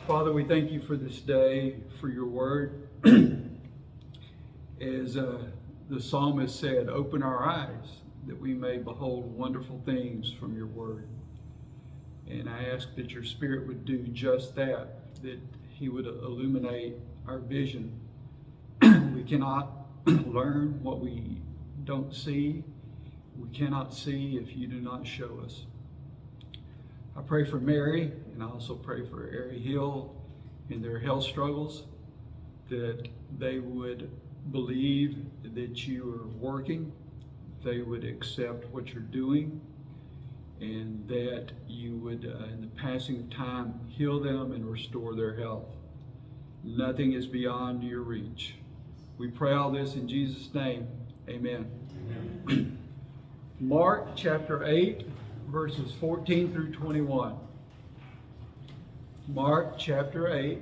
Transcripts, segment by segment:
Father, we thank you for this day, for your word. As the psalmist said, open our eyes that we may behold wonderful things from your word. And I ask that your Spirit would do just that he would illuminate our vision. We cannot learn what we don't see. We cannot see if you do not show us. I pray for Mary, and I also pray for Ari Hill in their health struggles, that they would believe that you are working, they would accept what you're doing, and that you would, in the passing of time, heal them and restore their health. Nothing is beyond your reach. We pray all this in Jesus' name. Amen. Amen. Mark chapter 8, verses 14 through 21. Mark chapter 8,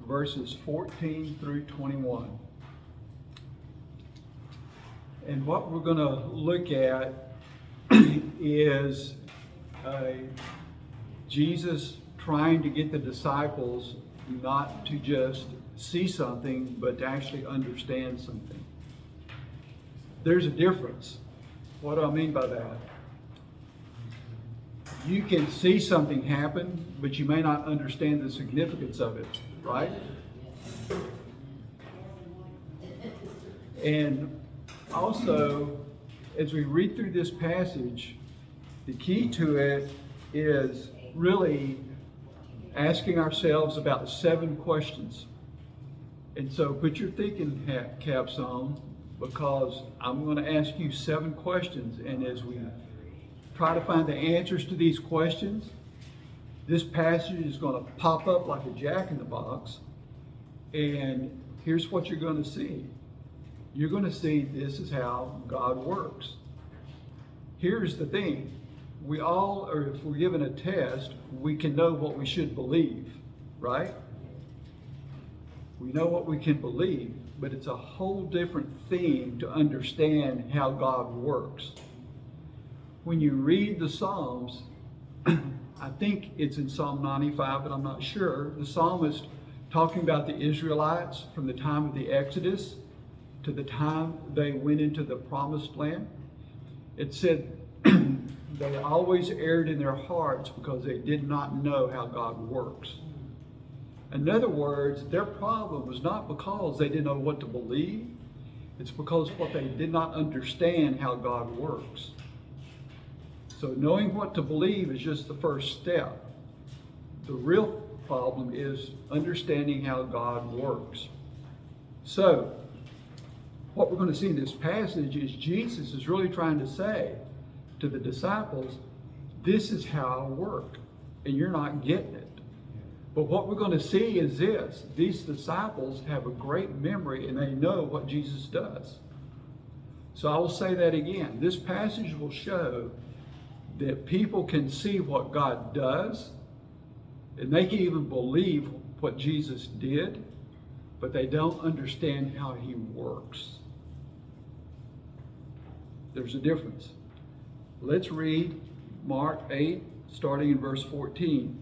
verses 14 through 21. And what we're going to look at is Jesus trying to get the disciples not to just see something, but to actually understand something. There's a difference. What do I mean by that? You can see something happen, but you may not understand the significance of it, right? And also, as we read through this passage, the key to it is really asking ourselves about 7 questions. And so put your thinking caps on, because I'm going to ask you 7 questions. And as we try to find the answers to these questions, this passage is going to pop up like a jack-in-the-box. And here's what you're going to see. You're going to see this is how God works. Here's the thing. We all, or if we're given a test, we can know what we should believe, right? We know what we can believe, but it's a whole different thing to understand how God works. When you read the Psalms, I think it's in Psalm 95, but I'm not sure. The psalmist talking about the Israelites from the time of the Exodus to the time they went into the promised land. It said they always erred in their hearts because they did not know how God works. In other words, their problem was not because they didn't know what to believe. It's because what they did not understand how God works. So knowing what to believe is just the first step. The real problem is understanding how God works. So, what we're going to see in this passage is Jesus is really trying to say to the disciples, this is how I work, and you're not getting it. But what we're going to see is this. These disciples have a great memory, and they know what Jesus does. So I will say that again. This passage will show that people can see what God does, and they can even believe what Jesus did, but they don't understand how he works. There's a difference. Let's read Mark 8, starting in verse 14.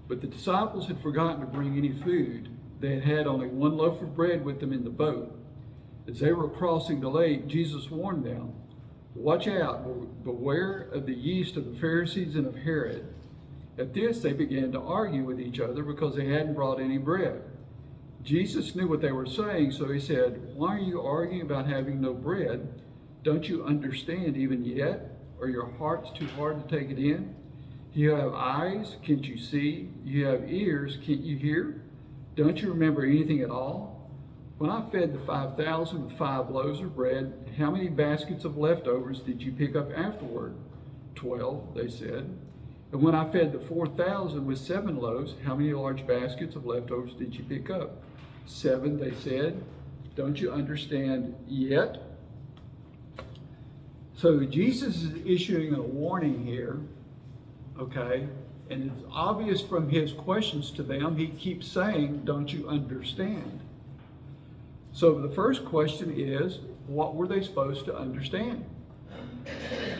But the disciples had forgotten to bring any food. They had had only 1 loaf of bread with them in the boat. As they were crossing the lake, Jesus warned them, watch out, beware of the yeast of the Pharisees and of Herod. At this, they began to argue with each other because they hadn't brought any bread. Jesus knew what they were saying, so he said, why are you arguing about having no bread? Don't you understand even yet? Are your hearts too hard to take it in? You have eyes, can't you see? You have ears, can't you hear? Don't you remember anything at all? When I fed the 5,000 with 5 loaves of bread, how many baskets of leftovers did you pick up afterward? 12, they said. And when I fed the 4,000 with 7 loaves, how many large baskets of leftovers did you pick up? 7, they said. Don't you understand yet? So Jesus is issuing a warning here, okay? And it's obvious from his questions to them, he keeps saying, don't you understand? So the first question is, what were they supposed to understand?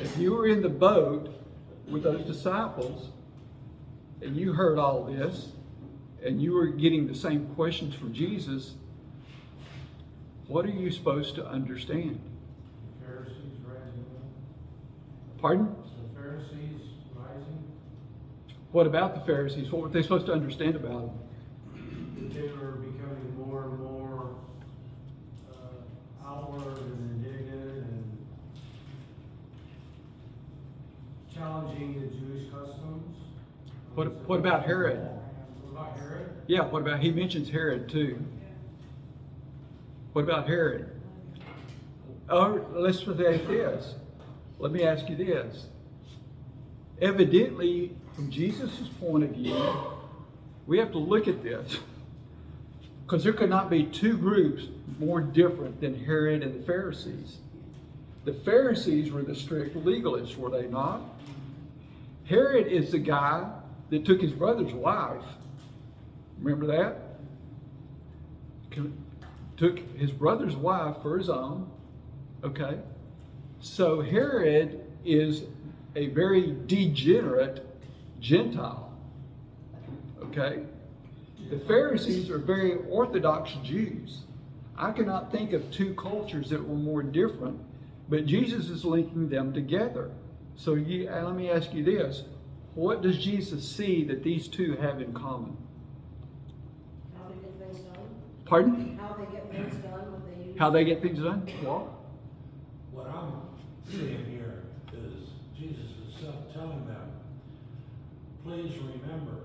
If you were in the boat with those disciples and you heard all this, and you were getting the same questions from Jesus, what are you supposed to understand? The Pharisees rising up. Pardon? The Pharisees rising. What about the Pharisees? What were they supposed to understand about them? They were becoming more and more outward and indignant and challenging the Jewish customs. What about Herod? What about Herod? Yeah, what about, he mentions Herod too. What about Herod? Oh, let's say this. Let me ask you this. Evidently, from Jesus' point of view, we have to look at this. Because there could not be two groups more different than Herod and the Pharisees. The Pharisees were the strict legalists, were they not? Herod is the guy that took his brother's wife. Remember that? Took his brother's wife for his own. Okay? So Herod is a very degenerate Gentile. Okay? The Pharisees are very Orthodox Jews. I cannot think of two cultures that were more different, but Jesus is linking them together. So let me ask you this. What does Jesus see that these two have in common? How they get things done? Pardon? How they get things done, what they use. How they get things done? What? What I'm seeing here is Jesus is telling them, please remember,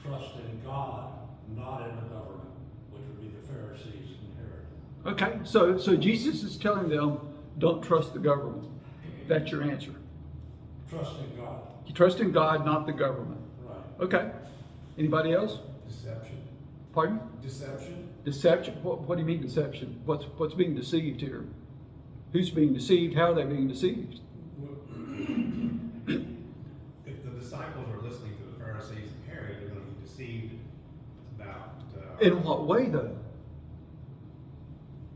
trust in God, not in the government, which would be the Pharisees and Herod. Okay, so Jesus is telling them, don't trust the government. That's your answer. Trust in God. You trust in God, not the government. Right. Okay. Anybody else? Deception. Pardon? Deception. Deception. What do you mean deception? What's being deceived here? Who's being deceived? How are they being deceived? If the disciples are listening to the Pharisees and Herod, they're going to be deceived about. In what way, though?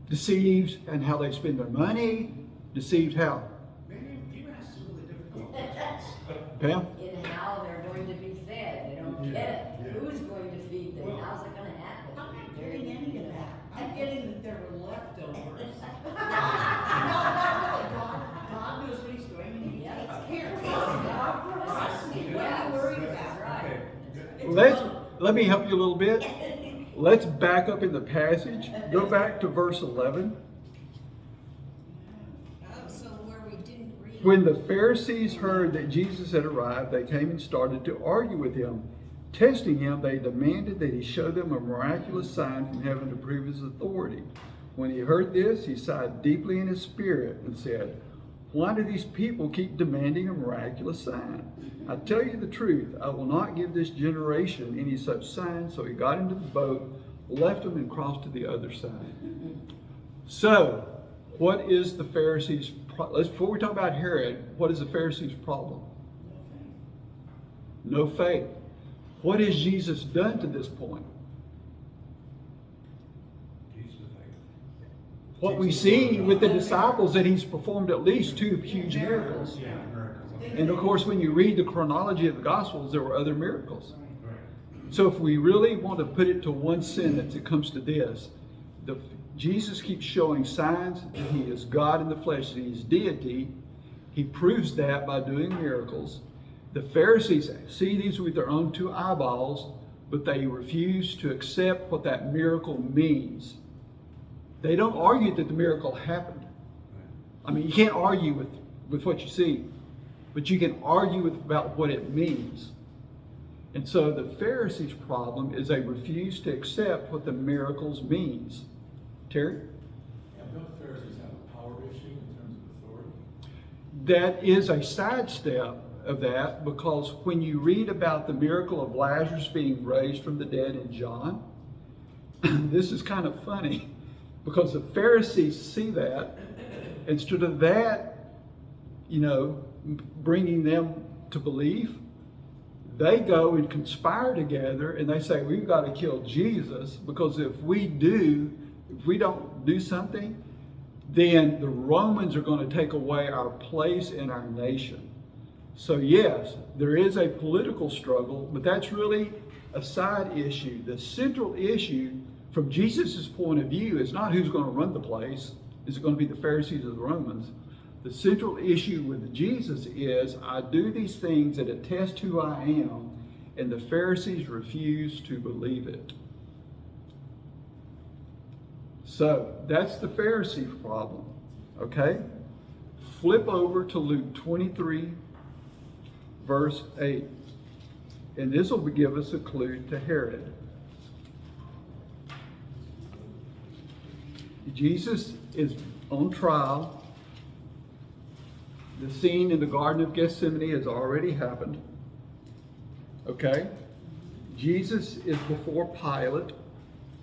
Deceived and how they spend their money. Deceived how? Man, you asked some really difficult questions. Pam? In how they're going to be fed. They don't get it. Who's going to feed them? Well, How's it going to happen? I'm not getting any of that. I'm getting that there were leftovers. God knows what he's doing and he takes care of us. What are you worried about? Right. Okay. Let me help you a little bit. Let's back up in the passage. Go back to verse 11. Oh, so where we didn't read. When the Pharisees heard that Jesus had arrived, they came and started to argue with him. Testing him, they demanded that he show them a miraculous sign from heaven to prove his authority. When he heard this, he sighed deeply in his spirit and said, why do these people keep demanding a miraculous sign? I tell you the truth, I will not give this generation any such sign. So he got into the boat, left them, and crossed to the other side. So, what is the Pharisees' before we talk about Herod, what is the Pharisees' problem? No faith. What has Jesus done to this point? Jesus, like, What we see with the disciples that he's performed at least 2 huge miracles. yeah, miracles. And of course, when you read the chronology of the Gospels, there were other miracles. Right. So if we really want to put it to one sentence, it comes to this. Jesus keeps showing signs that he is God in the flesh, that he is deity. He proves that by doing miracles. The Pharisees see these with their own 2 eyeballs, but they refuse to accept what that miracle means. They don't argue that the miracle happened. I mean, you can't argue with what you see, but you can argue about what it means. And so the Pharisees' problem is they refuse to accept what the miracles means. Terry? Yeah, don't the Pharisees have a power issue in terms of authority? That is a sidestep of that, because when you read about the miracle of Lazarus being raised from the dead in John, this is kind of funny, because the Pharisees see that. Instead of that, bringing them to belief, they go and conspire together and they say, we've got to kill Jesus, because if we don't do something, then the Romans are going to take away our place in our nation. So yes, there is a political struggle, but that's really a side issue. The central issue from Jesus' point of view is not who's going to run the place. Is it going to be the Pharisees or the Romans? The central issue with Jesus is, I do these things that attest who I am, and the Pharisees refuse to believe it. So that's the Pharisee problem, okay? Flip over to Luke 23, verse 8. And this will give us a clue to Herod. Jesus is on trial. The scene in the Garden of Gethsemane has already happened. Okay? Jesus is before Pilate.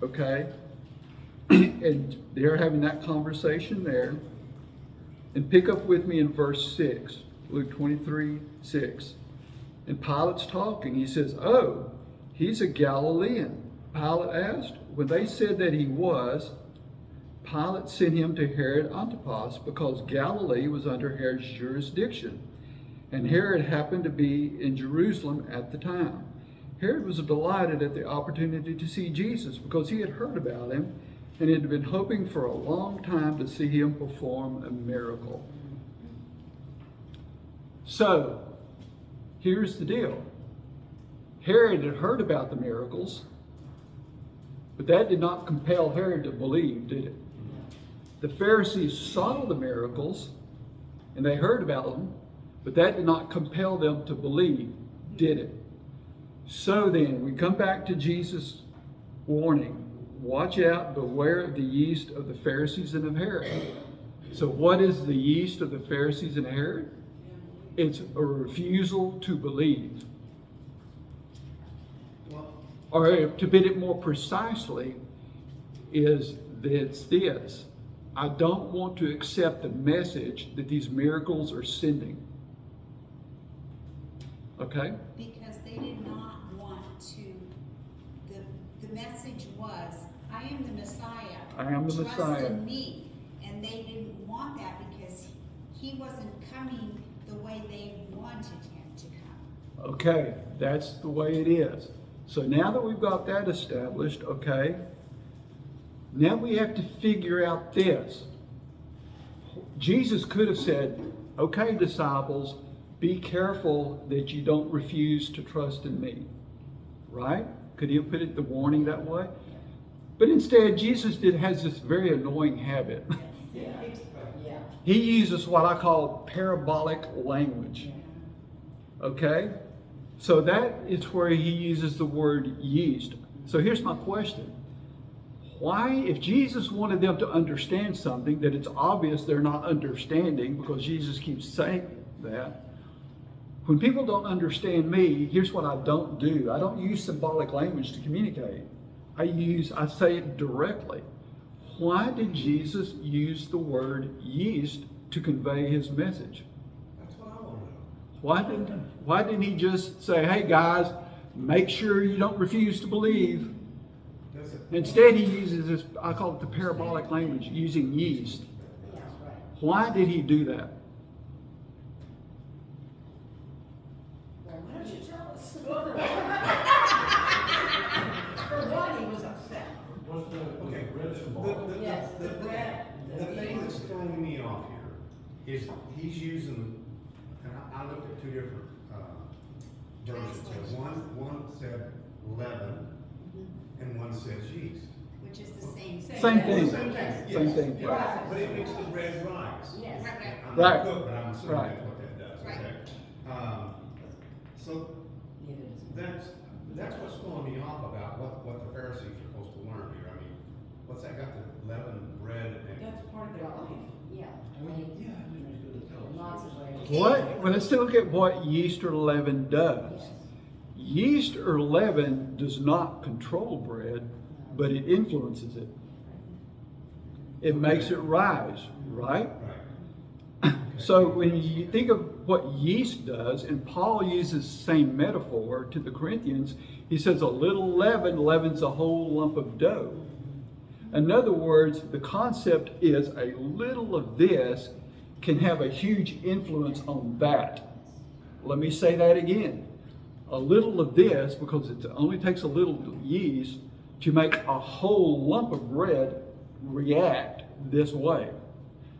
Okay? And they're having that conversation there. And pick up with me in verse 6, Luke 23, 6. And Pilate's talking. He says, "Oh, he's a Galilean." Pilate asked. When they said that he was, Pilate sent him to Herod Antipas because Galilee was under Herod's jurisdiction. And Herod happened to be in Jerusalem at the time. Herod was delighted at the opportunity to see Jesus because he had heard about him and had been hoping for a long time to see him perform a miracle. So, here's the deal. Herod had heard about the miracles, but that did not compel Herod to believe, did it? The Pharisees saw the miracles, and they heard about them, but that did not compel them to believe, did it? So then, we come back to Jesus' warning. Watch out, beware of the yeast of the Pharisees and of Herod. So what is the yeast of the Pharisees and Herod? It's a refusal to believe. Or to put it more precisely, it's this. I don't want to accept the message that these miracles are sending. Okay? Because they did not want to, the message was, I am the Messiah. I am the Trust Messiah. in me. And they didn't want that because he wasn't coming the way they wanted him to come. Okay, that's the way it is. So now that we've got that established, okay, now we have to figure out this. Jesus could have said, okay, disciples, be careful that you don't refuse to trust in me. Right? Could he have put it the warning that way? But instead, Jesus has this very annoying habit. Yeah. Yeah. He uses what I call parabolic language. Okay? So that is where he uses the word yeast. So here's my question. Why, if Jesus wanted them to understand something that it's obvious they're not understanding, because Jesus keeps saying that, when people don't understand me, here's what I don't do. I don't use symbolic language to communicate. I say it directly. Why did Jesus use the word yeast to convey his message? That's what I want to know. Why didn't he just say, hey guys, make sure you don't refuse to believe? Does it? Instead he uses this, I call it the parabolic language, using yeast. Yeah, right. Why did he do that? Why don't you tell us? For one, he was upset. Was the Okay, bread the, symbolic? the, Yes, the, the bread, the the thing that's yeast. throwing me off here is he's using, and I looked at two different, versions here. One said leaven, and one says yeast. Which is the same thing. Same thing. Yes. Same thing. Yes, Right. but it makes the bread rise. Yes. Right. I'm Right. not a cook, but I'm assuming Right. that's what that does, Right. okay? So that's what's throwing me off about what the Pharisees are supposed to learn here. I mean, what's that got to leaven bread and? That's part of their life. Yeah. Yeah, I mean, it's good to tell us. Lots of ways. What? Well, let's still look at what yeast or leaven does. Yeast or leaven does not control bread, but it influences it. It makes it rise, right? Right. So when you think of what yeast does, and Paul uses the same metaphor to the Corinthians, he says a little leaven leavens a whole lump of dough. In other words, the concept is a little of this can have a huge influence on that. Let me say that again. a little of this, because it only takes a little yeast to make a whole lump of bread react this way.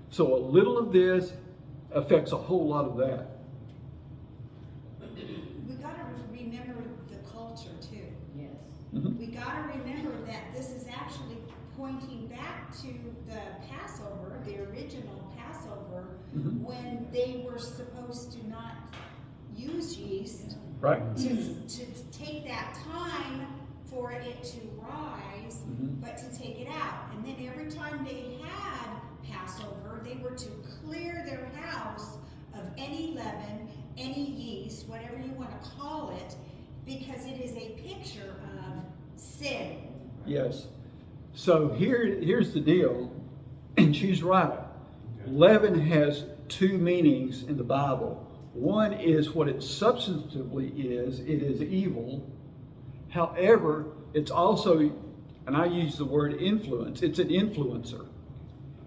So a little of this affects a whole lot of that. We gotta remember the culture too. Yes. We gotta remember that this is actually pointing back to the Passover, the original Passover, when they were supposed to not use yeast, Right? to take that time for it to rise, but to take it out. And then every time they had Passover, they were to clear their house of any leaven, any yeast, whatever you want to call it, because it is a picture of sin. Yes. So here's the deal, and she's right. Leaven has two meanings in the Bible. One is what it substantively is. It is evil. However, it's also, and I use the word influence, it's an influencer.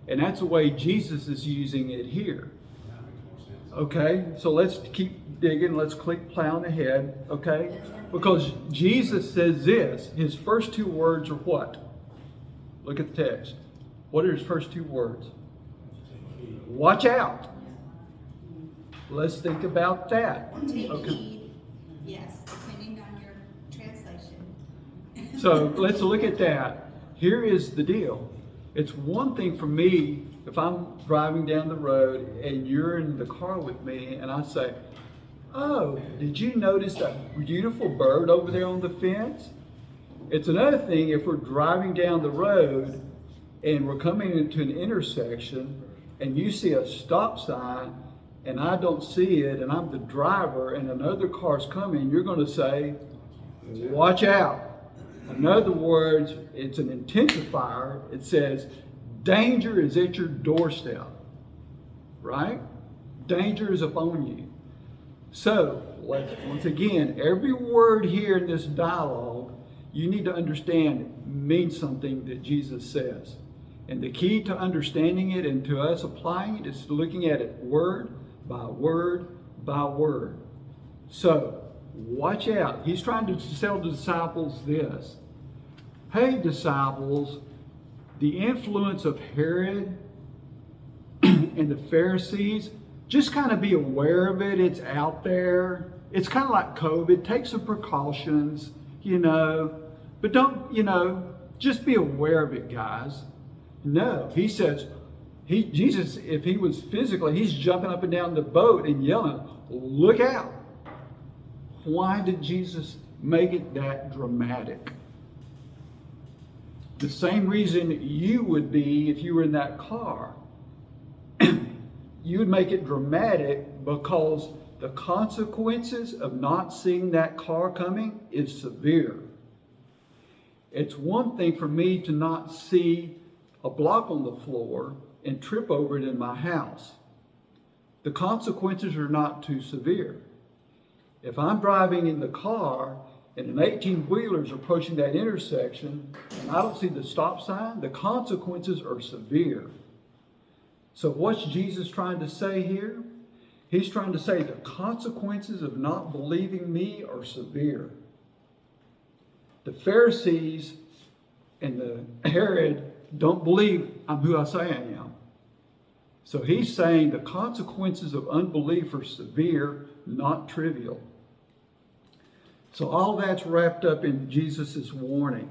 And that's the way Jesus is using it here. That makes more sense. Okay, so let's keep digging. Let's keep plowing ahead, okay? Because Jesus says this. His first two words are what? Look at the text. What are his first two words? Watch out. Let's think about that. Take Okay. heed, yes, depending on your translation. So let's look at that. Here is the deal. It's one thing for me if I'm driving down the road and you're in the car with me and I say, "Oh, did you notice that beautiful bird over there on the fence?" It's another thing if we're driving down the road and we're coming into an intersection and you see a stop sign and I don't see it and I'm the driver and another car's coming, you're going to say, "Watch out." In other words, it's an intensifier. It says, danger is at your doorstep, right? Danger is upon you. So, once again, every word here in this dialogue, you need to understand means something that Jesus says. And the key to understanding it and to us applying it is looking at it word by word by word. So, watch out. He's trying to tell the disciples this. Hey, disciples, the influence of Herod and the Pharisees, just kind of be aware of it. It's out there. It's kind of like COVID. Take some precautions, but don't, just be aware of it, guys. No, he says, Jesus, if he was physically, he's jumping up and down the boat and yelling, "Look out." Why did Jesus make it that dramatic? The same reason you would be if you were in that car. You would make it dramatic because the consequences of not seeing that car coming is severe. It's one thing for me to not see a block on the floor and trip over it in my house. The consequences are not too severe. If I'm driving in the car and an 18-wheeler is approaching that intersection and I don't see the stop sign, the consequences are severe. So what's Jesus trying to say here? He's trying to say the consequences of not believing me are severe. The Pharisees and the Herod don't believe I'm who I say I am. So he's saying the consequences of unbelief are severe, not trivial. So all that's wrapped up in Jesus' warning.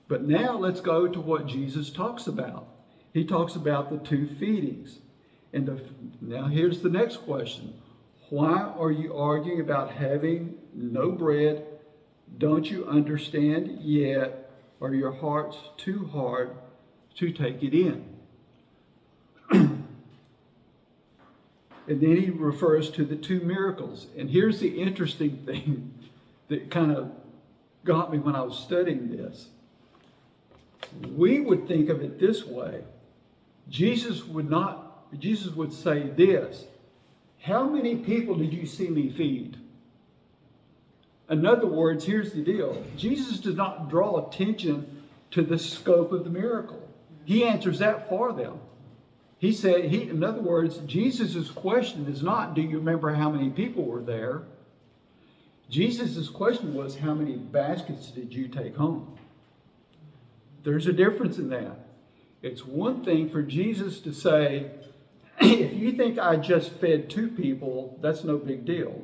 But now let's go to what Jesus talks about. He talks about the two feedings. Now here's the next question. Why are you arguing about having no bread? Don't you understand yet? Are your hearts too hard to take it in? And then he refers to the two miracles. And here's the interesting thing that kind of got me when I was studying this. We would think of it this way. Jesus would say this, "How many people did you see me feed?" In other words, here's the deal. Jesus does not draw attention to the scope of the miracle. He answers that for them. In other words, Jesus' question is not, "Do you remember how many people were there?" Jesus' question was, how many baskets did you take home? There's a difference in that. It's one thing for Jesus to say, if you think I just fed 2 people, that's no big deal.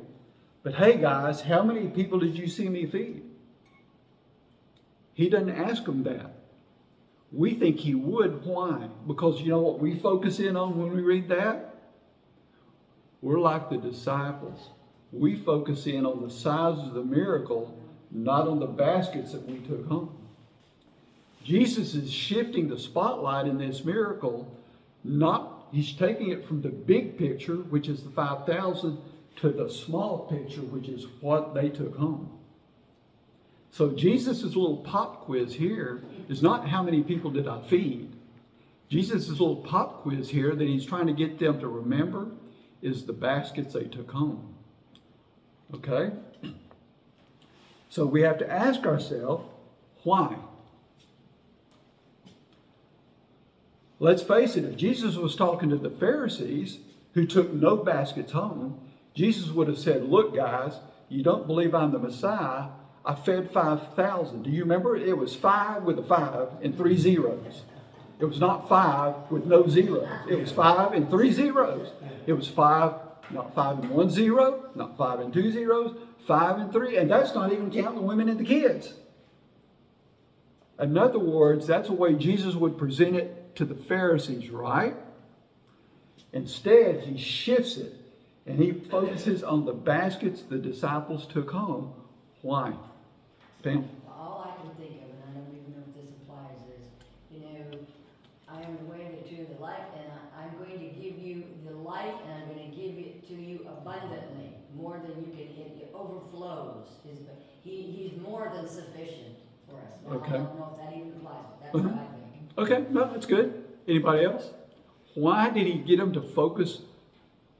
But hey guys, how many people did you see me feed? He doesn't ask them that. We think he would. Why? Because you know what we focus in on when we read that? We're like the disciples. We focus in on the size of the miracle, not on the baskets that we took home. Jesus is shifting the spotlight in this miracle. He's taking it from the big picture, which is the 5,000, to the small picture, which is what they took home. So Jesus' little pop quiz here is not how many people did I feed. Jesus' little pop quiz here that he's trying to get them to remember is the baskets they took home. Okay? So we have to ask ourselves, why? Let's face it, if Jesus was talking to the Pharisees who took no baskets home, Jesus would have said, look guys, you don't believe I'm the Messiah. I fed 5,000. Do you remember? It was 5 with a 5 and 3 zeros. It was not 5 with no zeros. It was 5 and 3 zeros. It was 5, not 5 and 1 zero, not 5 and 2 zeros, 5 and 3. And that's not even counting the women and the kids. In other words, that's the way Jesus would present it to the Pharisees, right? Instead, he shifts it and he focuses on the baskets the disciples took home. Why? Pam? All I can think of, and I don't even know if this applies, is, I am the way, the truth, the life, and I'm going to give you the life, and I'm going to give it to you abundantly, more than you can, it overflows. He's more than sufficient for us. Now, Okay. I don't know if that even applies, but that's what I think. Okay, no, that's good. Anybody else? Why did he get them to focus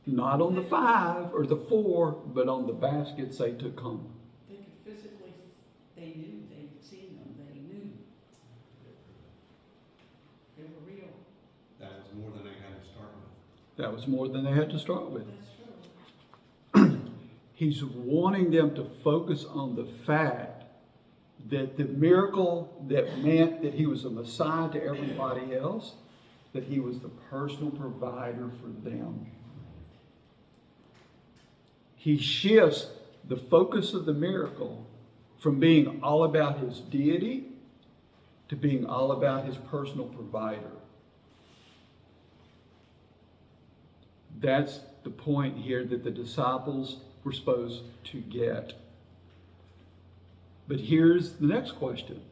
not on the 5 or the 4, but on the baskets they took home? They could physically, they knew, they'd seen them, they knew. They were real. That was more than they had to start with. That was more than they had to start with. That's true. He's wanting them to focus on the fact that the miracle that meant that he was a Messiah to everybody else, that he was the personal provider for them. He shifts the focus of the miracle from being all about his deity to being all about his personal provider. That's the point here that the disciples were supposed to get. But here's the next question.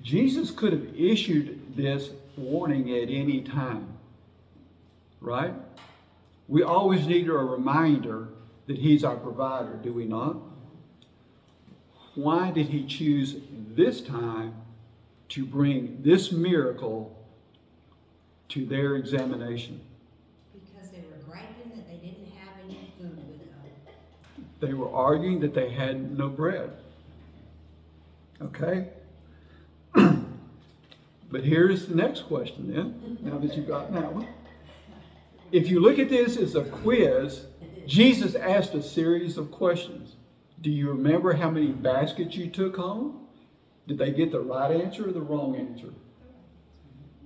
Jesus could have issued this warning at any time, right? We always need a reminder that he's our provider, do we not? Why did he choose this time to bring this miracle to their examination? Because they were griping that they didn't have any food with them. They were arguing that they had no bread. Okay? But here's the next question then, now that you've gotten that one. If you look at this as a quiz, Jesus asked a series of questions. Do you remember how many baskets you took home? Did they get the right answer or the wrong answer?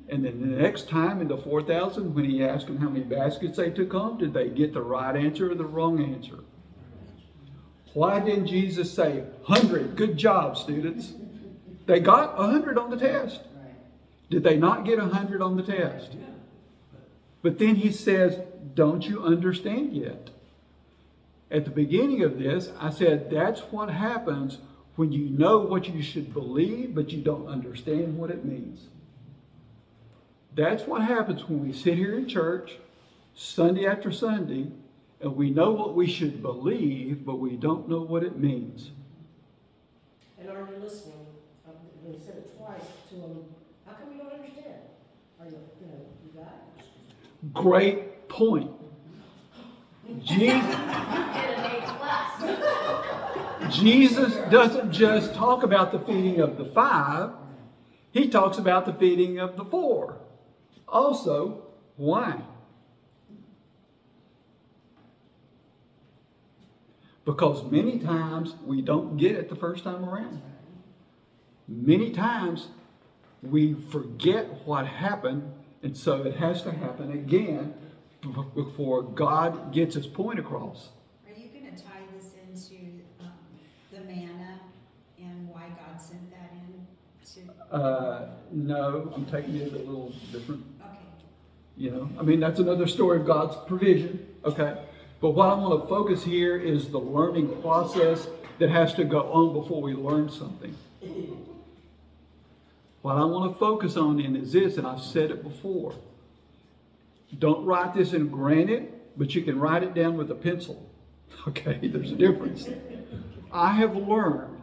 And then the next time in the 4,000, when he asked them how many baskets they took home, did they get the right answer or the wrong answer? Why didn't Jesus say, 100, good job, students? They got 100 on the test. Right. Did they not get 100 on the test? But then he says, don't you understand yet? At the beginning of this, I said, that's what happens when you know what you should believe, but you don't understand what it means. That's what happens when we sit here in church, Sunday after Sunday, and we know what we should believe, but we don't know what it means. And are you listening? They said it twice to them. How come you don't understand? Are you guys? Great point. Jesus, Get an A+. Jesus doesn't just talk about the feeding of the 5. He talks about the feeding of the 4. Also, why? Because many times we don't get it the first time around. Many times we forget what happened, and so it has to happen again before God gets his point across. Are you gonna tie this into, the manna and why God sent that in to, No, I'm taking it a little different. okay. You know, I mean, that's another story of God's provision, okay? But what I want to focus here is the learning process that has to go on before we learn something. What I want to focus on is this, and I've said it before. Don't write this in granite, but you can write it down with a pencil. Okay, there's a difference. I have learned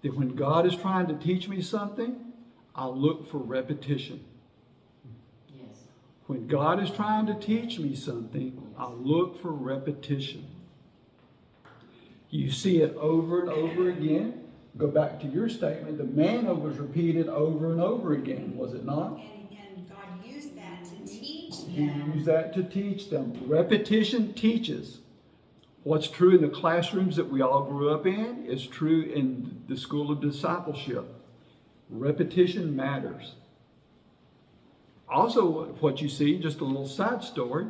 that when God is trying to teach me something, I look for repetition. Yes. When God is trying to teach me something, I look for repetition. You see it over and over again. Go back to your statement. The manna was repeated over and over again, was it not? And God used that to teach He them. used that to teach them. Repetition teaches. What's true in the classrooms that we all grew up in is true in the school of discipleship. Repetition matters. Also, what you see, just a little side story,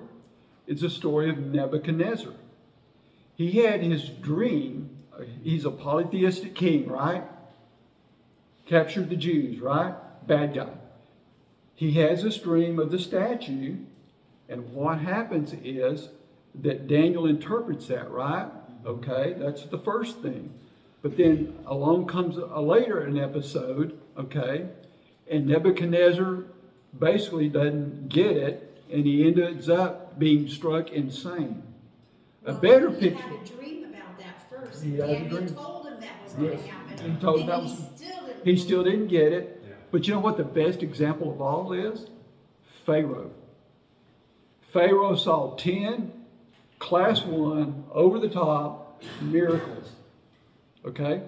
is the story of Nebuchadnezzar. He had his dream. He's a polytheistic king, right? Captured the Jews, right? Bad guy. He has this dream of the statue, and what happens is that Daniel interprets that, right? Okay, that's the first thing. But then along comes later an episode, okay, and Nebuchadnezzar basically doesn't get it, and he ends up being struck insane. A Well, better he picture. had a dream about that first. He had a Daniel dream. told him that was gonna Yes, happen. he told and that he was- still didn't. He still didn't get it. Yeah. But you know what the best example of all is? Pharaoh. Pharaoh saw 10 class 1 over the top miracles. Okay?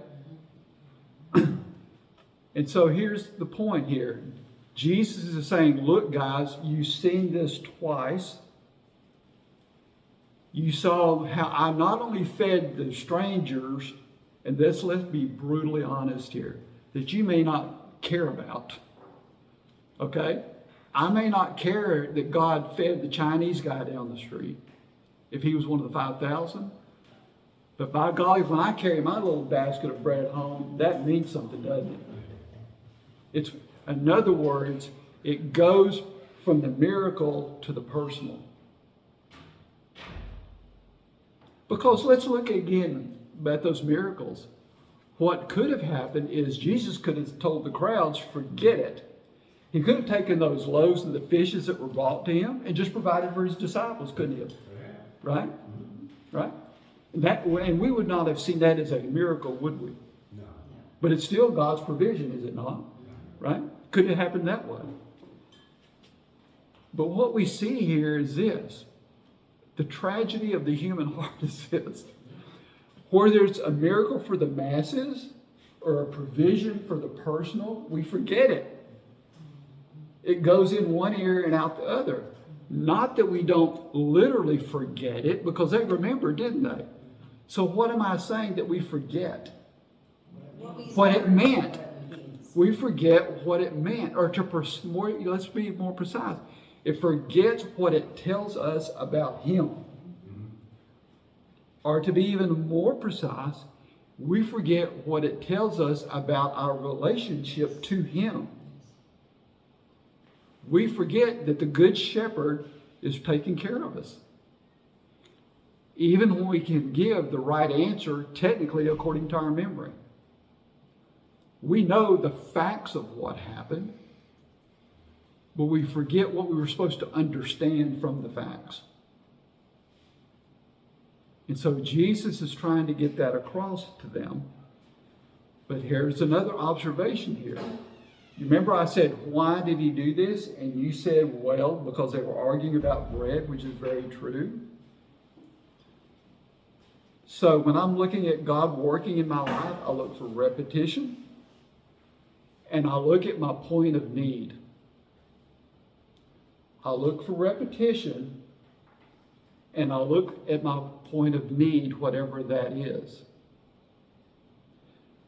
And so here's the point here. Jesus is saying, look, guys, you've seen this twice. You saw how I not only fed the strangers, and let's be brutally honest here, that you may not care about. Okay? I may not care that God fed the Chinese guy down the street if he was one of the 5,000. But by golly, when I carry my little basket of bread home, that means something, doesn't it? It's, in other words, it goes from the miracle to the personal. Because let's look again at those miracles. What could have happened is Jesus could have told the crowds, forget it. He could have taken those loaves and the fishes that were brought to him and just provided for his disciples, couldn't he have? Right? Right? And we would not have seen that as a miracle, would we? No. But it's still God's provision, is it not? Right? Could it happen that way? But what we see here is this. The tragedy of the human heart is this. Where there's a miracle for the masses or a provision for the personal, we forget it. It goes in one ear and out the other. Not that we don't literally forget it, because they remember, didn't they? So what am I saying that we forget? What it meant. We forget what it meant. Or let's be more precise. It forgets what it tells us about him. Or to be even more precise, we forget what it tells us about our relationship to him. We forget that the Good Shepherd is taking care of us. Even when we can give the right answer, technically according to our memory. We know the facts of what happened, but we forget what we were supposed to understand from the facts. And so Jesus is trying to get that across to them. But here's another observation here. You remember I said, why did he do this? And you said, well, because they were arguing about bread, which is very true. So when I'm looking at God working in my life, I look for repetition. And I look at my point of need. I look for repetition. And I look at my point of need, whatever that is.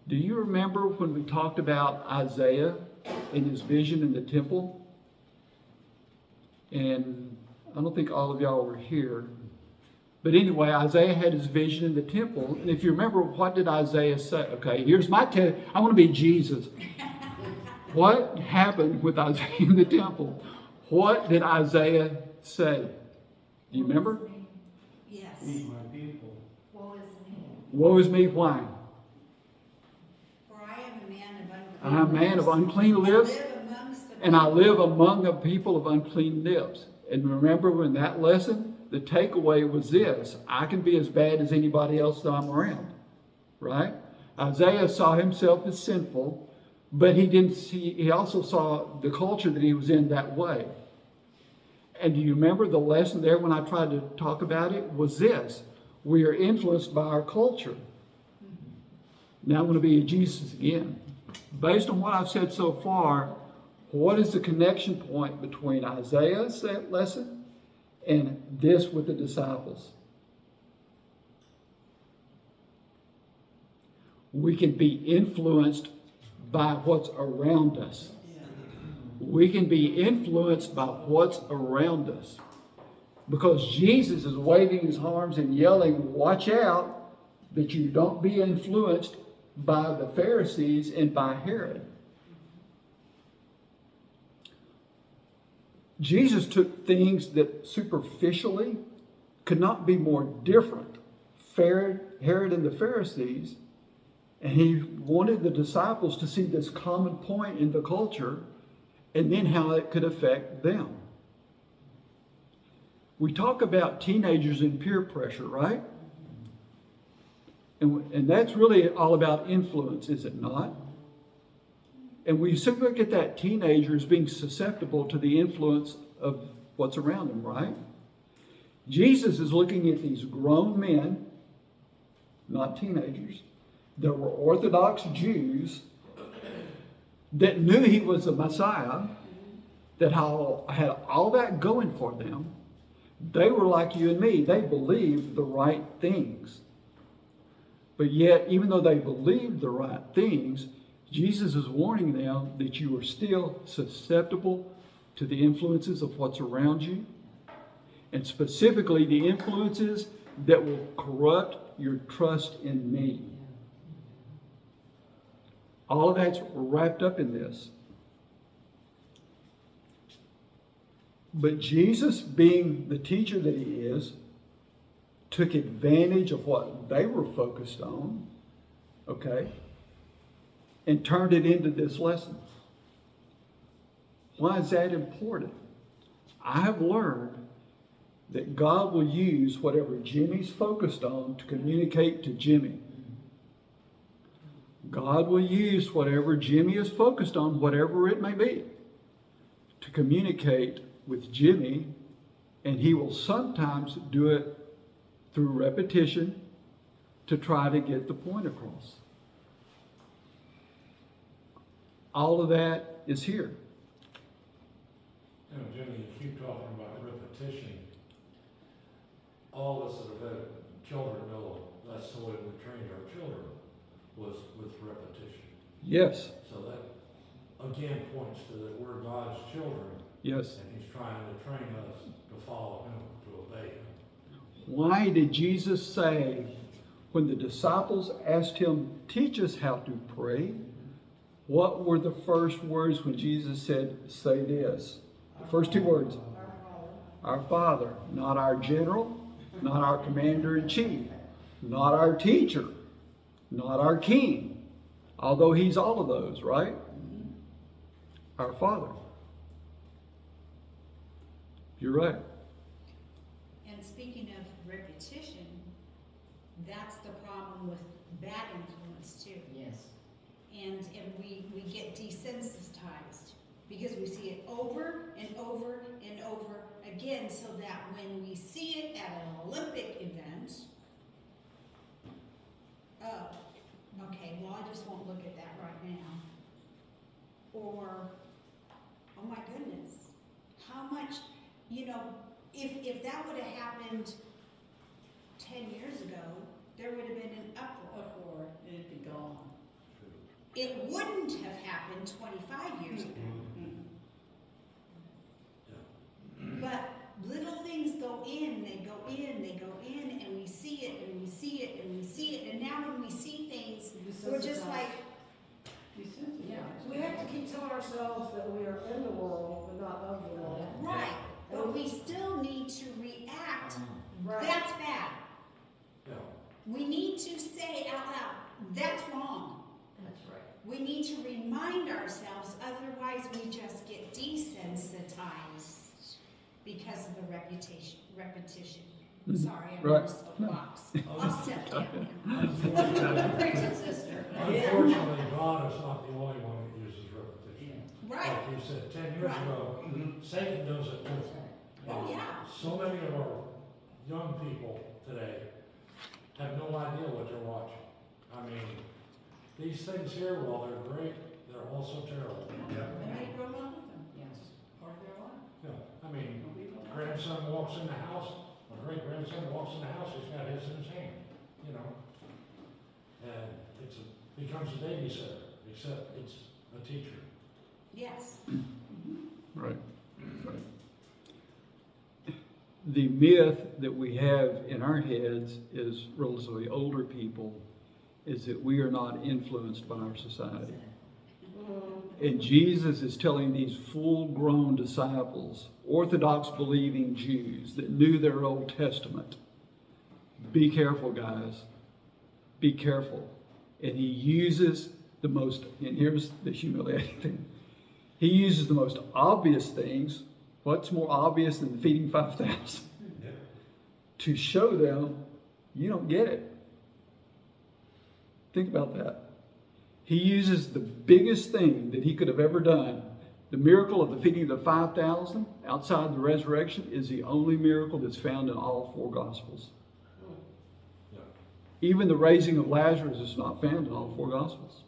Do you remember when we talked about Isaiah and his vision in the temple? And I don't think all of y'all were here. But anyway, Isaiah had his vision in the temple. And if you remember, what did Isaiah say? Okay, here's my test. I want to be Jesus. What happened with Isaiah in the temple? What did Isaiah say? Do you remember? Yes. Feed my people. Woe is me, why? For I am a man of unclean I am a man of unclean lips, lips, and live amongst the and I people. live among a people of unclean lips. And remember in that lesson, the takeaway was this: I can be as bad as anybody else that I'm around, right? Isaiah saw himself as sinful, but he also saw the culture that he was in that way. And do you remember the lesson there when I tried to talk about it was this: we are influenced by our culture. Now I'm going to be a Jesus again. Based on what I've said so far, what is the connection point between Isaiah's lesson and this with the disciples? We can be influenced by what's around us. We can be influenced by what's around us. Because Jesus is waving his arms and yelling, watch out that you don't be influenced by the Pharisees and by Herod. Jesus took things that superficially could not be more different. Herod and the Pharisees, and he wanted the disciples to see this common point in the culture and then how it could affect them. We talk about teenagers and peer pressure, right? And that's really all about influence, is it not? And we simply look at that teenager as being susceptible to the influence of what's around them, right? Jesus is looking at these grown men, not teenagers, that were Orthodox Jews that knew he was the Messiah, that had all that going for them. They were like you and me. They believed the right things. But yet, even though they believed the right things, Jesus is warning them that you are still susceptible to the influences of what's around you, and specifically the influences that will corrupt your trust in me. All of that's wrapped up in this. But Jesus, being the teacher that he is, took advantage of what they were focused on, okay, and turned it into this lesson. Why is that important? I have learned that God will use whatever Jimmy's focused on to communicate to Jimmy. God will use whatever Jimmy is focused on, whatever it may be, to communicate with Jimmy, and he will sometimes do it through repetition to try to get the point across. All of that is here. You know, Jimmy, you keep talking about repetition. All of us that have had children know that's the way we trained our children, was with repetition. Yes. So that again points to that we're God's children. Yes. And he's trying to train us to follow him, to obey him. Why did Jesus say, when the disciples asked him, teach us how to pray, what were the first words when Jesus said, say this? The first two words. Our Father. Not our general, not our commander-in-chief, not our teacher, not our king, although he's all of those, right? Our Father. You're right. And speaking of repetition, that's the problem with bad influence too. Yes. And we get desensitized because we see it over and over and over again, so that when we see it at an Olympic event, oh, okay, well, I just won't look at that right now. Or, oh my goodness, how much, if that would have happened 10 years ago, there would have been an uproar. Uproar, and it'd be gone. It wouldn't have happened 25 years ago. But little things go in, they go in, they go in, and we see it, and we see it, and we see it, and now when we see things, we're just like, Desensitized. We have to keep telling ourselves that we are in the world, but not of the world. right, but we still need to react. Right. That's bad. Yeah. We need to say out loud, that's wrong. That's right. We need to remind ourselves, otherwise we just get desensitized because of the repetition. Sorry, I'm on Right. a soapbox. I'll step down. Unfortunately, Preach it, sister. unfortunately, God is not the only one that uses repetition. Right, Like you said, 10 years Right. ago, Satan does it too. oh yeah, So many of our young people today have no idea what they're watching. I mean, these things here, while they're great, they're also terrible. Yeah. And they grow up with them. Yes. It's part of their life. Yeah, I mean, Nobody will know. grandson walks in the house, my great grandson walks in the house, he's got his in his hand, you know. And becomes a babysitter, except it's a teacher. yes. Right. Right. The myth that we have in our heads is relatively older people is that we are not influenced by our society. And Jesus is telling these full-grown disciples, Orthodox believing Jews that knew their Old Testament, be careful, guys. Be careful. And he uses the most, and here's the humiliating thing, he uses the most obvious things. What's more obvious than feeding 5,000? Yeah. To show them you don't get it. Think about that. He uses the biggest thing that he could have ever done. The miracle of the feeding of the 5,000 outside the resurrection is the only miracle that's found in all four Gospels. Yeah. Even the raising of Lazarus is not found in all four Gospels.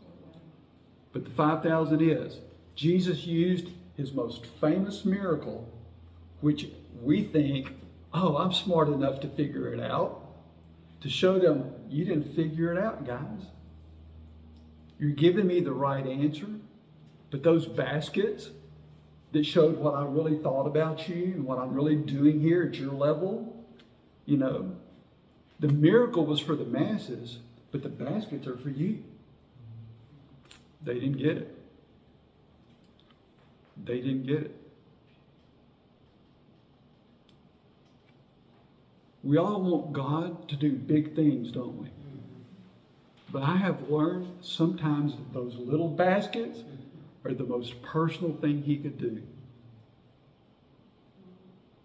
But the 5,000 is. Jesus used his most famous miracle, which we think, oh, I'm smart enough to figure it out, to show them, you didn't figure it out, guys. You're giving me the right answer, but those baskets that showed what I really thought about you and what I'm really doing here at your level, you know, the miracle was for the masses, but the baskets are for you. They didn't get it. They didn't get it. We all want God to do big things, don't we? But I have learned sometimes that those little baskets are the most personal thing he could do.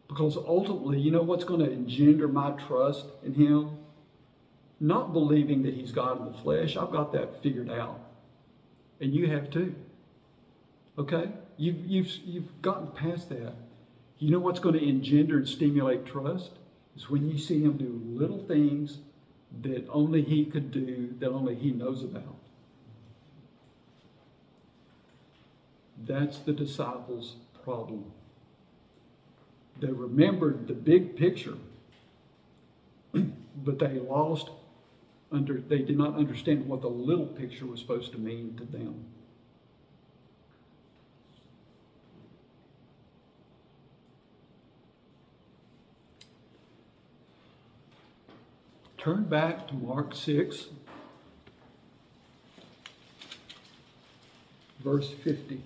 Because ultimately, you know what's going to engender my trust in him? Not believing that he's God in the flesh. I've got that figured out. And you have too. Okay? You've gotten past that. You know what's going to engender and stimulate trust? Is when you see him do little things that only he could do, that only he knows about. That's the disciples' problem. They remembered the big picture, but they did not understand what the little picture was supposed to mean to them. Turn back to Mark 6, verse 50.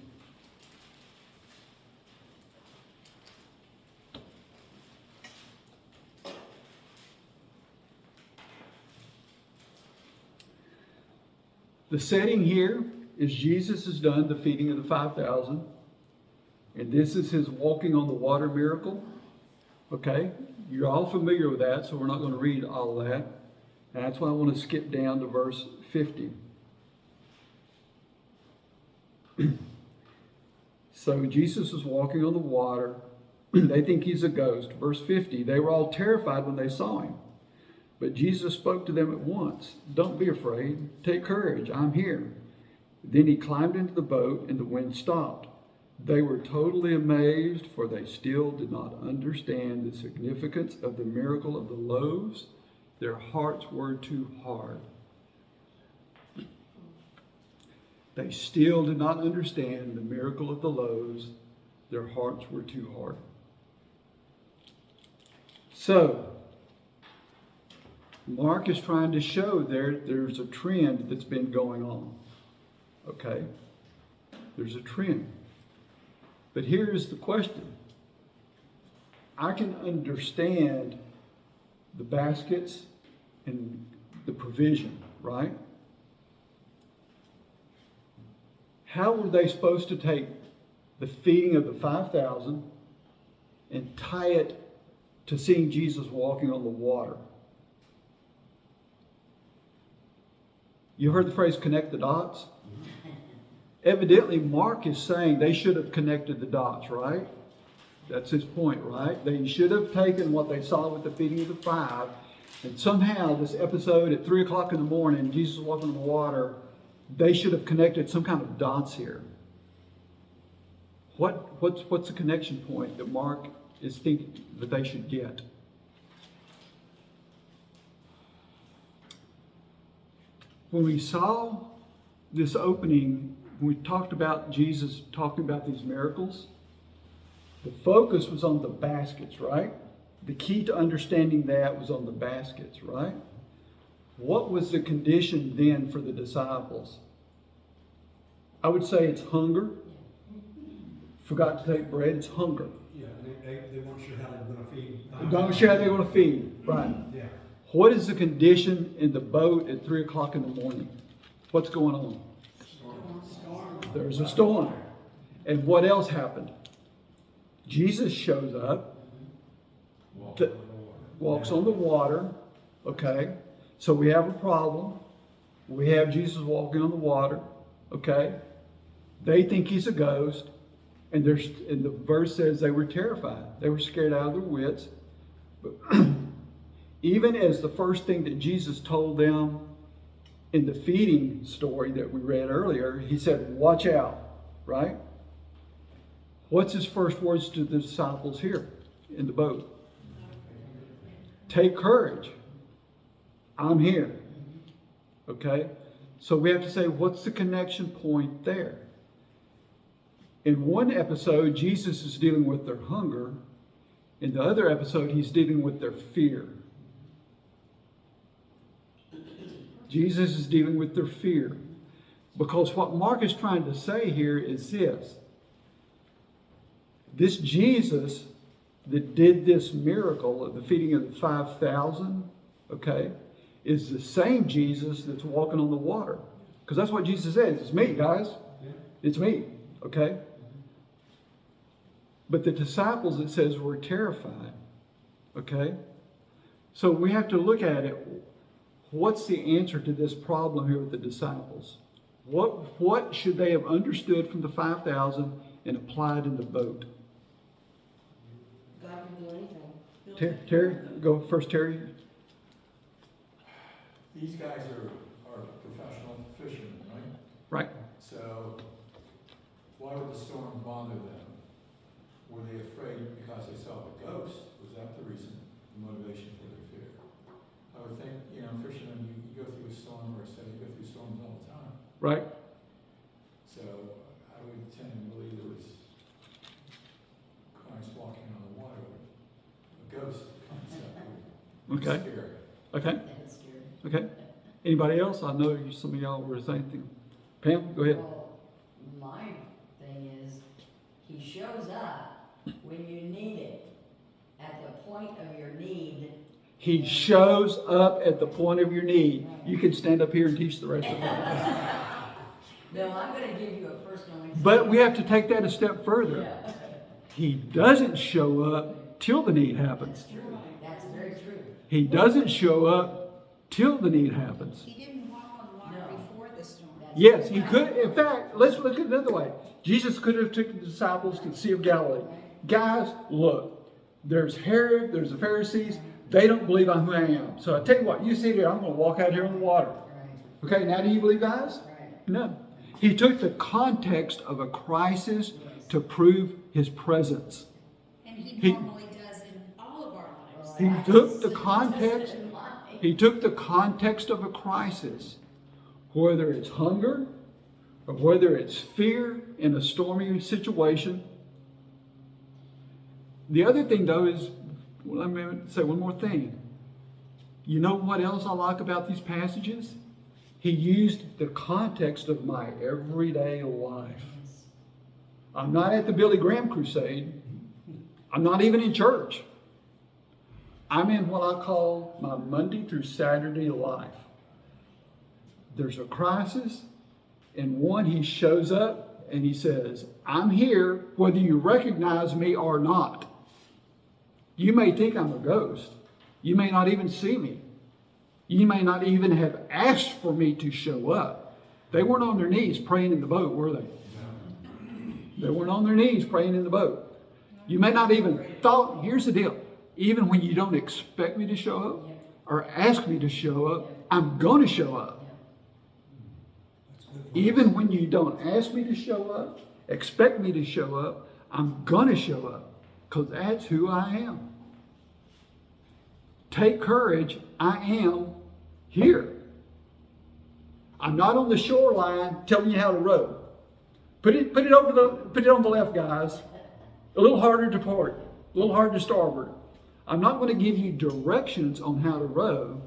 The setting here is Jesus has done the feeding of the 5,000, and this is his walking on the water miracle. Okay, you're all familiar with that, so we're not going to read all that. And that's why I want to skip down to verse 50. So Jesus is walking on the water. They think he's a ghost. Verse 50, they were all terrified when they saw him. But Jesus spoke to them at once. Don't be afraid. Take courage. I'm here. Then he climbed into the boat and the wind stopped. They were totally amazed, for they still did not understand the significance of the miracle of the loaves Their hearts were too hard. They still did not understand the miracle of the loaves. Their hearts were too hard. So, Mark is trying to show there's a trend that's been going on. Okay? There's a trend. But here's the question. I can understand the baskets and the provision, right? How were they supposed to take the feeding of the 5,000 and tie it to seeing Jesus walking on the water? You heard the phrase connect the dots? Evidently, Mark is saying they should have connected the dots, right? That's his point, right? They should have taken what they saw with the feeding of the 5, and somehow this episode at 3 o'clock in the morning, Jesus walking on the water, they should have connected some kind of dots here. What's the connection point that Mark is thinking that they should get? When we saw this opening, when we talked about Jesus talking about these miracles, the focus was on the baskets, right? The key to understanding that was on the baskets, right? What was the condition then for the disciples? I would say it's hunger. Forgot to take bread, it's hunger. Yeah, they weren't sure how they were going to feed. Don't sure how they're going to feed, right? Yeah. What is the condition in the boat at 3 o'clock in the morning? What's going on? There's a storm. And what else happened? Jesus shows up, walks on the water. Okay, so we have a problem. We have Jesus walking on the water. Okay, they think he's a ghost, and the verse says they were terrified. They were scared out of their wits. But even as the first thing that Jesus told them in the feeding story that we read earlier, he said, "Watch out," right? What's his first words to the disciples here in the boat? Take courage. I'm here. Okay? So we have to say, what's the connection point there? In one episode, Jesus is dealing with their hunger. In the other episode, he's dealing with their fear. Jesus is dealing with their fear. Because what Mark is trying to say here is this. This Jesus that did this miracle of the feeding of the 5,000, okay, is the same Jesus that's walking on the water. Because that's what Jesus says. It's me, guys. It's me, okay? But the disciples, it says, were terrified, okay? So we have to look at it. What's the answer to this problem here with the disciples? What should they have understood from the 5,000 and applied in the boat? God can do anything. Terry, go first, Terry. These guys are professional fishermen, right? Right. So why would the storm bother them? Were they afraid because they saw a ghost? Was that the reason, the motivation for their fear? I would think, fishermen, you go through a storm, or say you go through storms all the time. Right. So I would tend to believe it was Christ walking on the water. A ghost concept would be Okay. scary. Okay. That's scary. Okay. Anybody else? I know some of y'all were saying. Pam, go ahead. Well, my thing is, he shows up when you need it, at the point of your need. He shows up at the point of your need. You can stand up here and teach the rest of us. No, I'm going to give you a personal example. But we have to take that a step further. Yeah. He doesn't show up till the need happens. That's true. That's very true. He doesn't show up till the need happens. He didn't walk on water No. before the storm. Yes, he could. In fact, let's look at it another way. Jesus could have taken the disciples to the Sea of Galilee. Guys, look, there's Herod, there's the Pharisees. They don't believe I'm who I am. So I tell you what, you sit here, I'm going to walk out here on the water. Right. Okay, now do you believe, guys? Right. No. He took the context of a crisis to prove his presence. And he He- normally does in all of our lives. He took the context. He took the context of a crisis, whether it's hunger or whether it's fear in a stormy situation. The other thing, though, is, let me say one more thing. You know what else I like about these passages? He used the context of my everyday life. I'm not at the Billy Graham crusade. I'm not even in church. I'm in what I call my Monday through Saturday life. There's a crisis, and one, he shows up and he says, I'm here whether you recognize me or not. You may think I'm a ghost. You may not even see me. You may not even have asked for me to show up. They weren't on their knees praying in the boat, were they? They weren't on their knees praying in the boat. You may not even thought, here's the deal. Even when you don't expect me to show up or ask me to show up, I'm going to show up. Even when you don't ask me to show up, expect me to show up, I'm going to show up because that's who I am. Take courage. I am here. I'm not on the shoreline telling you how to row. Put it on the left, guys. A little harder to port, a little harder to starboard. I'm not going to give you directions on how to row.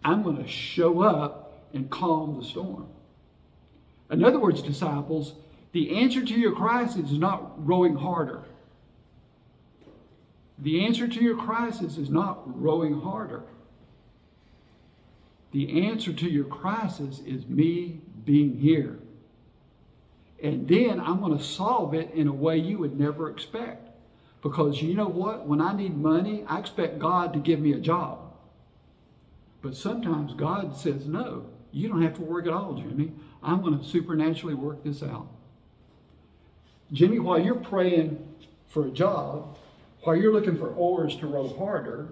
I'm going to show up and calm the storm. In other words, disciples, the answer to your crisis is not rowing harder. The answer to your crisis is not rowing harder. The answer to your crisis is me being here. And then I'm going to solve it in a way you would never expect. Because you know what? When I need money, I expect God to give me a job. But sometimes God says, no, you don't have to work at all, Jimmy. I'm going to supernaturally work this out. Jimmy, while you're praying for a job, while you're looking for oars to row harder,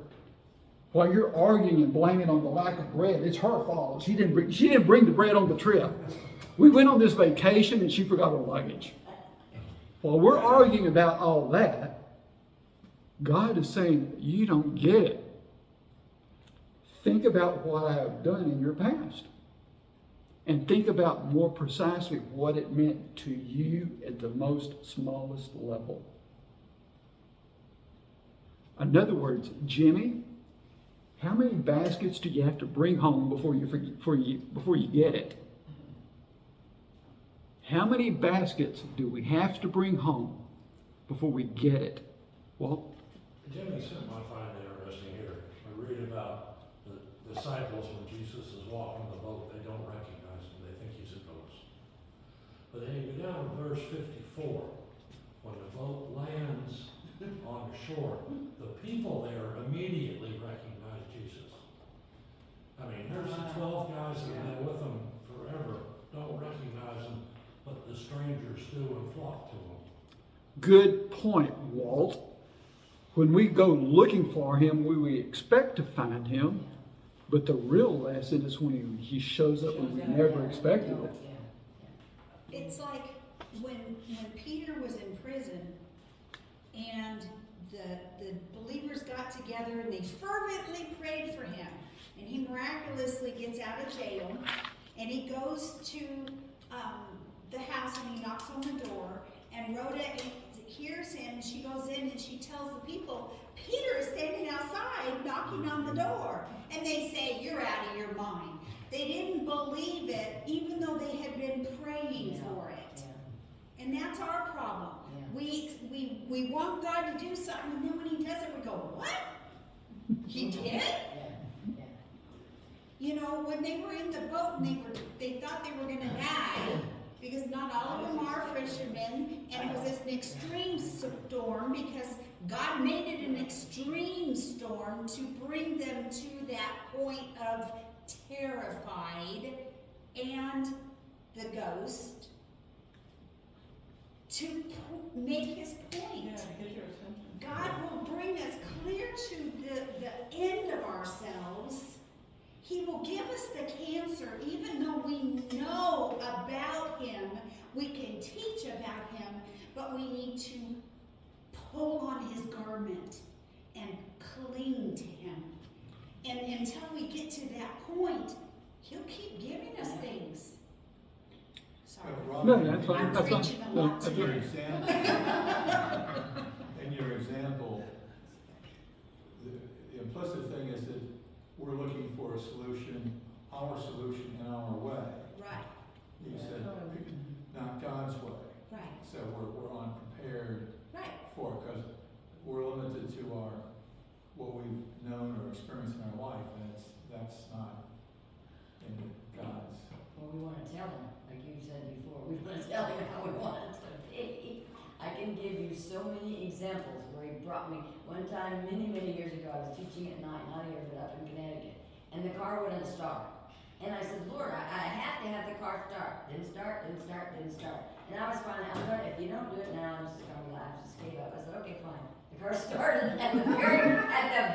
while you're arguing and blaming on the lack of bread, it's her fault. She didn't bring the bread on the trip. We went on this vacation and she forgot her luggage. While we're arguing about all that, God is saying, you don't get it. Think about what I have done in your past. And think about more precisely what it meant to you at the most smallest level. In other words, Jimmy, how many baskets do you have to bring home before you get it? How many baskets do we have to bring home before we get it? Well, Jimmy, something I find interesting here. I read about the disciples when Jesus is walking the boat. They don't recognize him. They think he's a ghost. But then you go down to verse 54. When the boat lands on the shore, the people there immediately recognize Jesus. I mean, here's the 12 guys that have been with him forever, don't recognize him, but the strangers do and flock to him. good point, Walt. When we go looking for him, we expect to find him, but the real lesson is when he shows up when we never expected it. It's like when Peter was in prison and the believers got together and they fervently prayed for him, and he miraculously gets out of jail and he goes to the house and he knocks on the door, and Rhoda hears him and she goes in and she tells the people, Peter is standing outside knocking on the door, and they say, you're out of your mind. They didn't believe it even though they had been praying for it. And that's our problem. We want God to do something, and then when he does it, we go, what? He did? You know, when they were in the boat and they thought they were going to die, because not all of them are fishermen, and it was an extreme storm because God made it an extreme storm to bring them to that point of terrified and the ghost to make his point. Yeah, to get their attention. God will bring us clear to the end of ourselves. He will give us the cancer, even though we know about him, we can teach about him, but we need to pull on his garment and cling to him And until we get to that point, he'll keep giving us things. Sorry. No, that's fine, I'm that's fine. preaching a No, lot that's In your right. example, in your example, the implicit thing is that we're looking for a solution, our solution in our way. Right, You said, not God's way. right, So we're unprepared right. for it, because we're limited to what we've known or experienced in our life, and that's not in God's. Well, we wanna tell him, like you said before, we wanna tell him how we want it to be. I can give you so many examples where he brought me, one time, many, many years ago, I was teaching at night, not here, but up in Connecticut, and the car wouldn't start. And I said, Lord, I have to have the car start. Didn't start. And I was finally, I'm going, if you don't do it now, I'm just gonna relax, just gave up. I said, okay, fine. The car started at the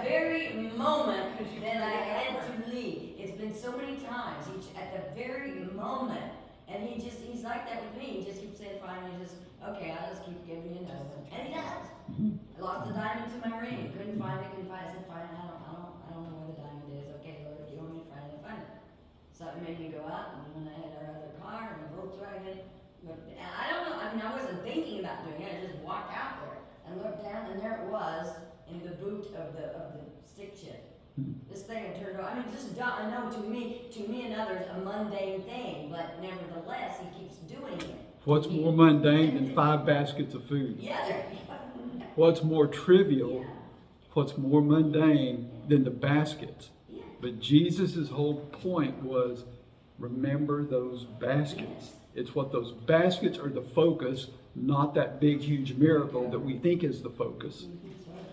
very moment that I had to leave. It's been so many times, at the very moment, and he's like that with me. He just keeps saying, fine, okay, I'll just keep giving you another one. And he does. I lost the diamond to my ring. Couldn't find it. I said, fine, I don't know where the diamond is. Okay, Lord, if you want me to find it, find it. Something made me go out, and when I had our other car and a Volkswagen, I don't know, I wasn't thinking about doing it, I just walked out there and looked down, and there it was in the boot of the stick shift. This thing had turned over. I mean, just dumb. I know to me and others, a mundane thing, but nevertheless, he keeps doing it. What's more mundane than 5 baskets of food? Yeah, there you go. What's more trivial? Yeah. What's more mundane than the baskets? Yeah. But Jesus' whole point was, remember those baskets. It's what those baskets are the focus, not that big, huge miracle that we think is the focus.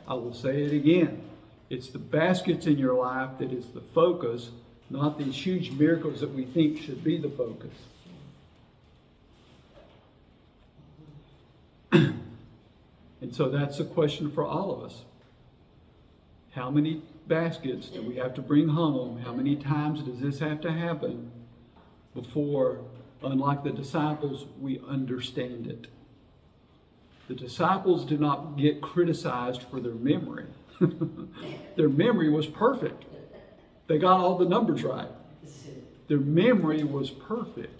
I will say it again. It's the baskets in your life that is the focus, not these huge miracles that we think should be the focus. And so that's a question for all of us. How many baskets do we have to bring home? How many times does this have to happen before, unlike the disciples, we understand it? The disciples did not get criticized for their memory. Their memory was perfect. They got all the numbers right. Their memory was perfect.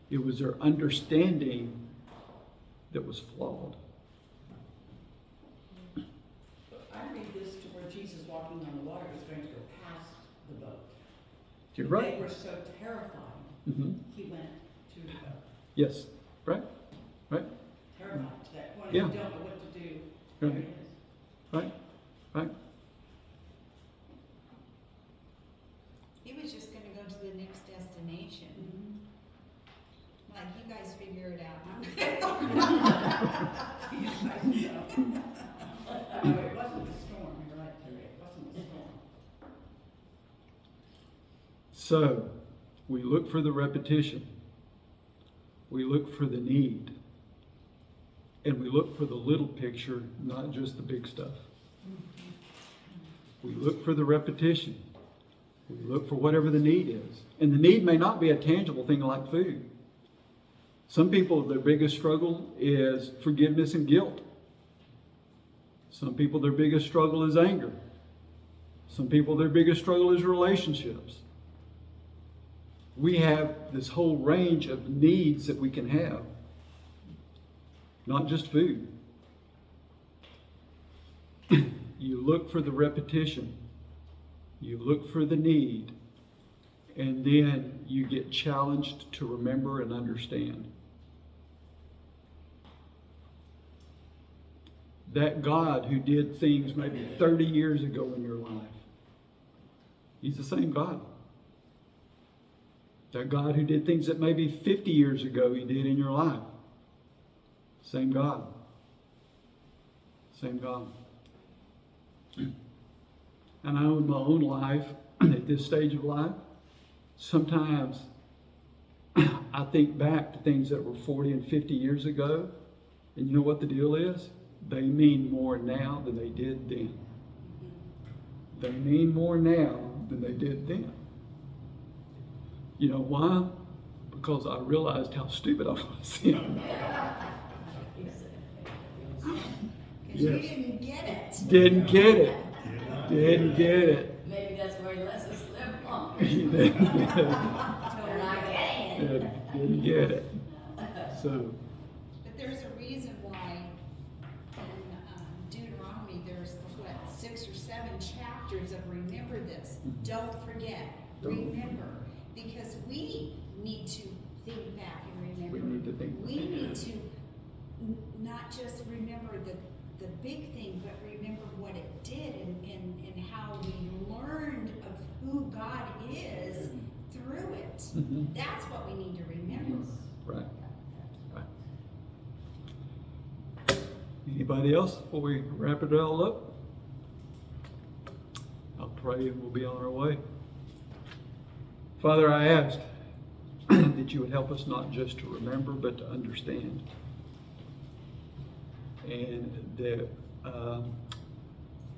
It was their understanding that was flawed. I read this to where Jesus walking on the water was going to go past the boat. You're right. They were so terrified, he went to the boat. Yes. Right? Right? Terrified to that point. Yeah. You don't know what to do. Right. There he is. Right? Right? He was just gonna go to the next destination. Like, you guys figure it out, huh? No, it wasn't the storm. You're right, Terry. It wasn't the storm. So, we look for the repetition. We look for the need. And we look for the little picture, not just the big stuff. We look for the repetition. We look for whatever the need is. And the need may not be a tangible thing like food. Some people, their biggest struggle is forgiveness and guilt. Some people, their biggest struggle is anger. Some people, their biggest struggle is relationships. We have this whole range of needs that we can have. Not just food. You look for the repetition. You look for the need. And then you get challenged to remember and understand. That God who did things maybe 30 years ago in your life, He's the same God. That God who did things that maybe 50 years ago He did in your life, same God. Same God. And I know in my own life, at this stage of life, sometimes I think back to things that were 40 and 50 years ago, and you know what the deal is? They mean more now than they did then. They mean more now than they did then. You know why? Because I realized how stupid I was then. Because you didn't get it. Didn't get it. Didn't get it. Maybe You didn't get it. They're not getting it. Didn't get it. So, But there's a reason why in Deuteronomy, there's what, 6 or 7 chapters of remember this. Don't forget, Don't- remember. Because we need to think back and remember. we need to think. We need to not just remember the big thing, but remember what it did and how we learned of who God is through it. Mhm. That's what we need to remember. Right. Right. Anybody else before we wrap it all up? I'll pray and we'll be on our way. Father, I ask that you would help us not just to remember, but to understand. And that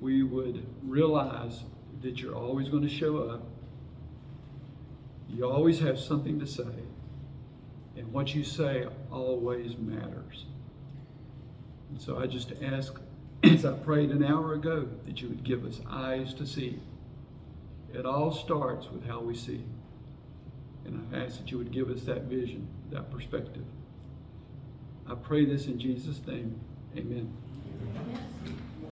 we would realize that you're always going to show up. You always have something to say. And what you say always matters. And so I just ask, as I prayed an hour ago, that you would give us eyes to see. It all starts with how we see. And I ask that you would give us that vision, that perspective. I pray this in Jesus' name. Amen.